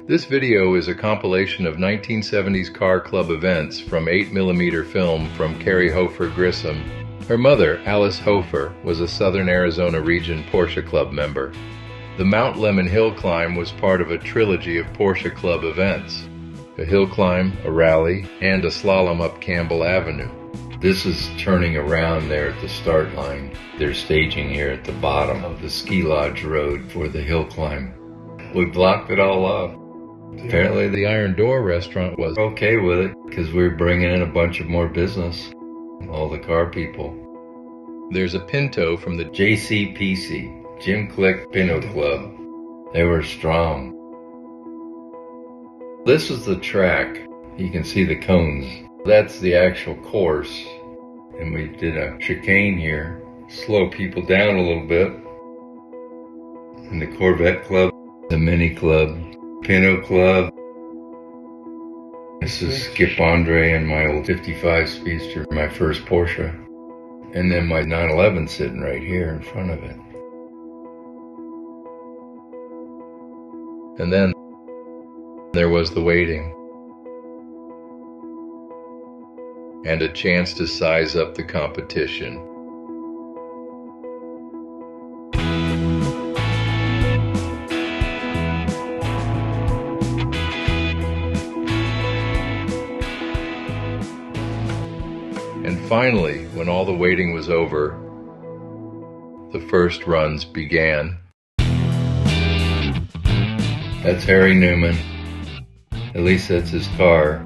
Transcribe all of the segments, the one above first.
This video is a compilation of 1970s car club events from 8mm film from Carrie Hofer Grissom. Her mother, Alice Hofer, was a Southern Arizona Region Porsche Club member. The Mount Lemmon hill climb was part of a trilogy of Porsche Club events: a hill climb, a rally, and a slalom up Campbell Avenue. This is turning around there at the start line. They're staging here at the bottom of the ski lodge road for the hill climb. We blocked it all up. Apparently the Iron Door restaurant was okay with it because we were bringing in a bunch of more business. All the car people. There's a Pinto from the JCPC, Jim Click Pinto Club. They were strong. This is the track. You can see the cones. That's the actual course. And we did a chicane here. Slow people down a little bit. And the Corvette Club, the Mini Club, Pinto Club. This is Skip Andre and my old 55 Speedster, my first Porsche. And then my 911 sitting right here in front of it. And then there was the waiting. And a chance to size up the competition. And finally, when all the waiting was over, the first runs began. That's Harry Newman. At least that's his car.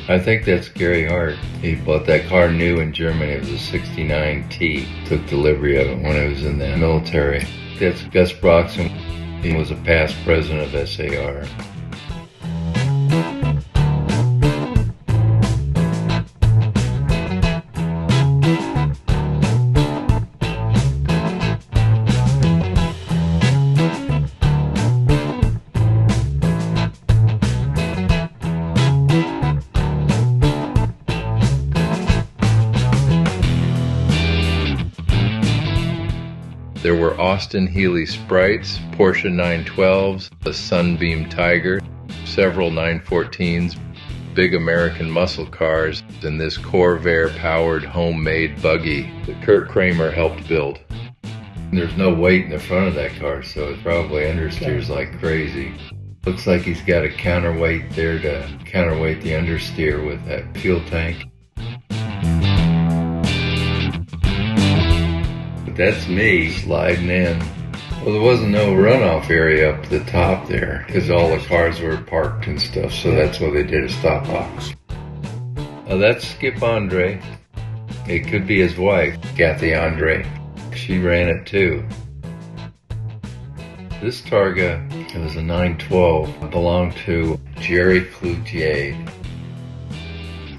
I think that's Gary Hart. He bought that car new in Germany. It was a 69 T. Took delivery of it when I was in the military. That's Gus Broxton. He was a past president of SAR. There were Austin Healey Sprites, Porsche 912s, a Sunbeam Tiger, several 914s, big American muscle cars, and this Corvair-powered homemade buggy that Kurt Kramer helped build. There's no weight in the front of that car, so it probably understeers like crazy. Looks like he's got a counterweight there to counterweight the understeer with that fuel tank. That's me sliding in. Well, there wasn't no runoff area up the top there because all the cars were parked and stuff, so that's why they did a stop box. That's Skip Andre. It could be his wife, Kathy Andre. She ran it too. This Targa, it was a 912, belonged to Jerry Cloutier.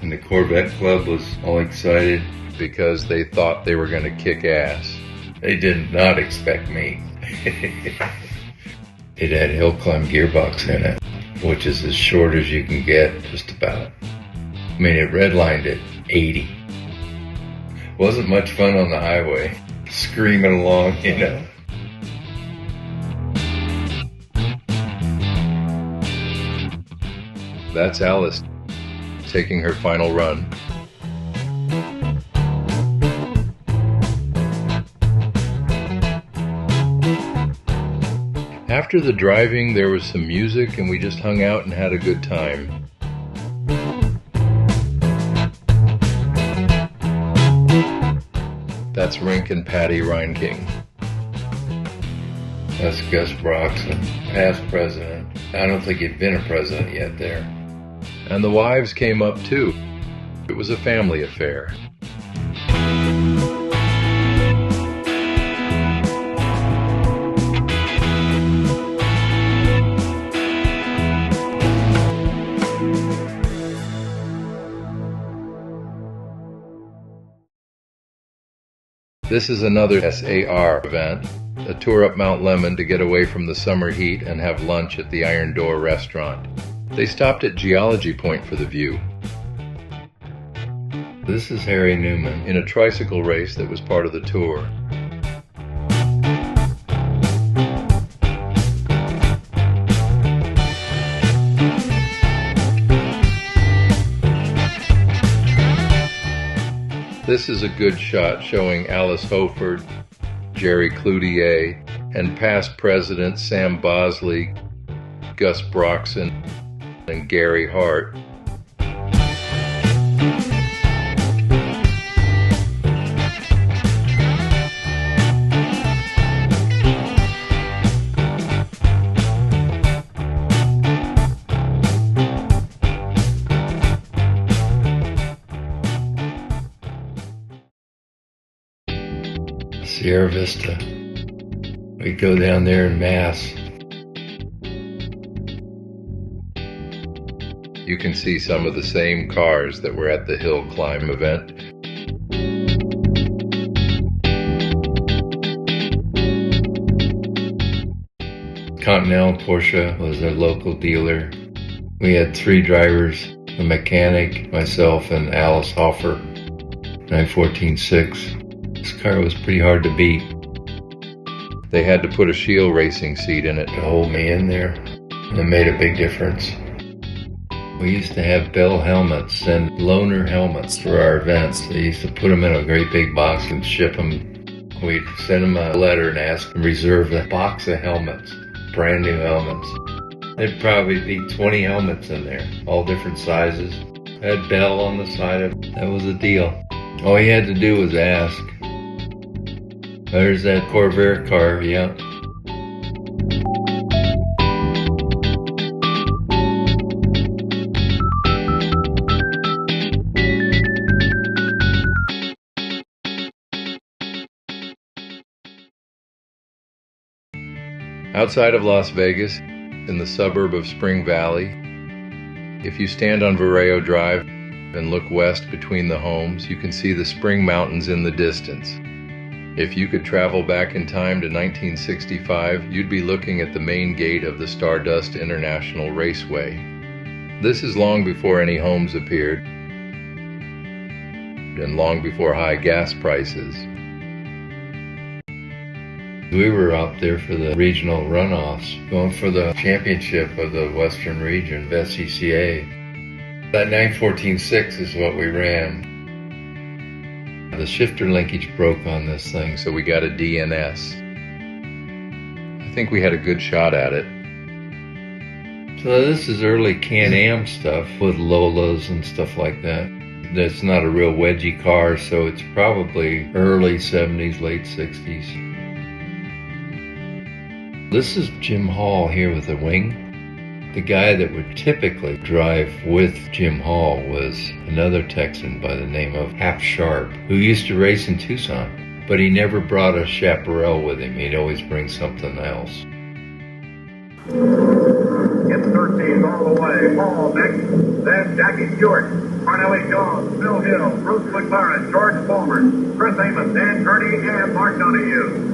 And the Corvette Club was all excited because they thought they were going to kick ass. They did not expect me. It had hill climb gearbox in it, which is as short as you can get, just about. I mean, it redlined at 80. Wasn't much fun on the highway, screaming along, you know. That's Alice taking her final run. After the driving, there was some music and we just hung out and had a good time. That's Rink and Patty Reinking. That's Gus Broxton, past president. I don't think he'd been a president yet there. And the wives came up too. It was a family affair. This is another SAR event, a tour up Mount Lemmon to get away from the summer heat and have lunch at the Iron Door restaurant. They stopped at Geology Point for the view. This is Harry Newman in a tricycle race that was part of the tour. This is a good shot showing Alice Hofer, Jerry Cloutier, and past presidents Sam Bosley, Gus Broxson, and Gary Hart. Sierra Vista. We'd go down there en masse. You can see some of the same cars that were at the hill climb event. Continental Porsche was a local dealer. We had 3 drivers, a mechanic, myself, and Alice Hofer, 914.6. This car was pretty hard to beat. They had to put a Shield racing seat in it to hold me in there, and it made a big difference. We used to have Bell helmets and loaner helmets for our events. They used to put them in a great big box and ship them. We'd send them a letter and ask them to reserve a box of helmets, brand new helmets. There'd probably be 20 helmets in there, all different sizes. Had Bell on the side of it. That was a deal. All you had to do was ask. There's that Corvair car, yeah. Outside of Las Vegas, in the suburb of Spring Valley, if you stand on Vareo Drive and look west between the homes, you can see the Spring Mountains in the distance. If you could travel back in time to 1965, you'd be looking at the main gate of the Stardust International Raceway. This is long before any homes appeared, and long before high gas prices. We were out there for the regional runoffs, going for the championship of the Western region, the SCCA. That 914.6 is what we ran. The shifter linkage broke on this thing, so we got a DNS. I think we had a good shot at it. So this is early Can-Am stuff with Lolas and stuff like that. It's not a real wedgie car, so it's probably early 70s, late 60s. This is Jim Hall here with a wing. The guy that would typically drive with Jim Hall was another Texan by the name of Hap Sharp, who used to race in Tucson, but he never brought a chaparral with him. He'd always bring something else. It's 13 all the way. Hall next, then Jackie Stewart, Cornelli Jones, Phil Hill, Bruce McLaren, George Palmer, Chris Amos, Dan Gurney, and Mark Donahue.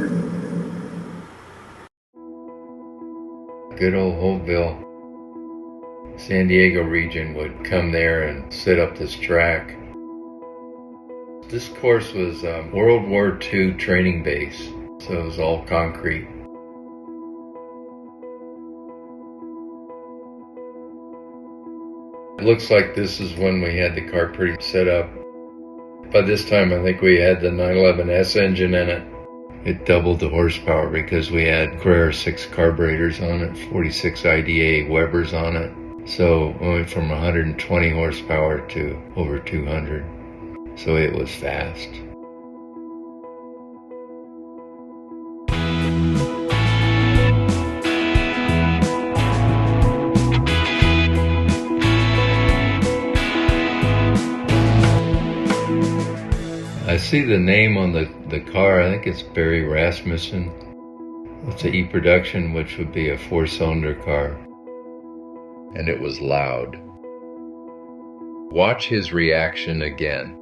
Good old Holtville. San Diego region would come there and set up this track. This course was a World War II training base, so it was all concrete. It looks like this is when we had the car pretty set up. By this time I think we had the 911S engine in it. It doubled the horsepower because we had Carrera 6 carburetors on it, 46 IDA Webers on it. So we went from 120 horsepower to over 200. So it was fast. I see the name on the car. I think it's Barry Rasmussen. It's an E-Production, which would be a 4-cylinder car. And it was loud. Watch his reaction again.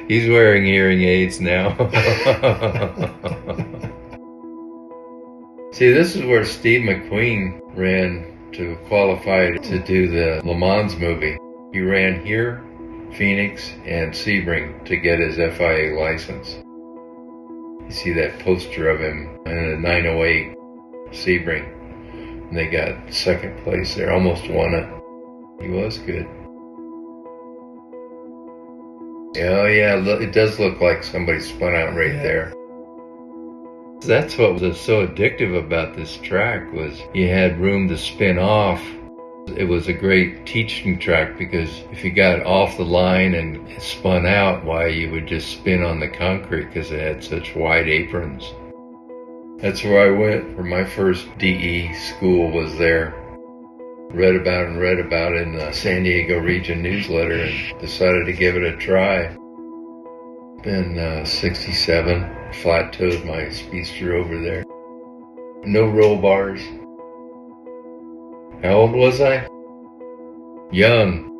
He's wearing hearing aids now. See, this is where Steve McQueen ran to qualify to do the Le Mans movie. He ran here, Phoenix, and Sebring to get his FIA license. You see that poster of him in a 908 Sebring. And they got second place there, almost won it. He was good. Oh yeah, it does look like somebody spun out right there. That's what was so addictive about this track, was you had room to spin off. It was a great teaching track because if you got off the line and spun out, why, you would just spin on the concrete because it had such wide aprons. That's where I went for my first DE school, was there. Read about it in the San Diego Region newsletter and decided to give it a try. Been 67, flat-toed my speedster over there. No roll bars. How old was I? Young.